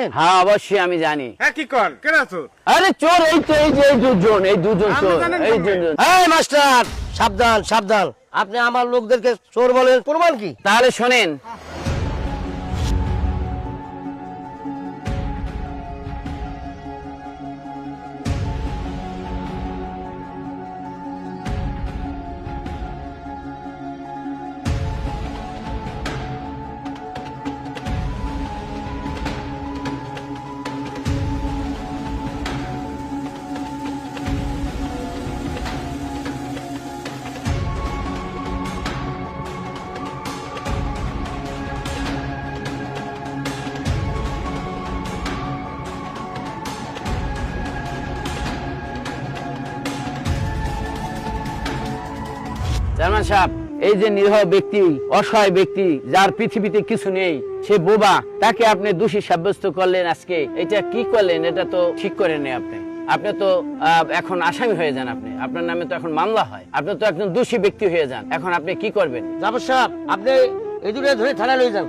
আপনি? হ্যাঁ অবশ্যই আমি জানি। হ্যাঁ কি কর কেন চোর? আরে চোর এই তো, এই যে এই দুজন আপনি চোর, জানেন এই কেমনে? দুজন। এই মাস্টার, সাবধান সাবধান, আপনি আমার লোকদেরকে চোর বলেন, প্রমাণ কি? তাহলে শোনেন, চেয়ারম্যান সাহেব, এই যে নিরীহ ব্যক্তি, অসহায় ব্যক্তি, যার পৃথিবীতে কিছু নেই, সে বোবা, তাকে আপনি দোষী সাব্যস্ত করলেন আজকে। এটা কি করলেন? এটা তো ঠিক করেননি আপনি। আপনি তো এখন আসামি হয়ে যান, আপনি, আপনার নামে তো এখন মামলা হয়, আপনি তো একজন দোষী ব্যক্তি হয়ে যান। এখন আপনি কি করবেন? জাফর সাহেব, আপনি এই দুটো ধরে থানায় লয়ে যান।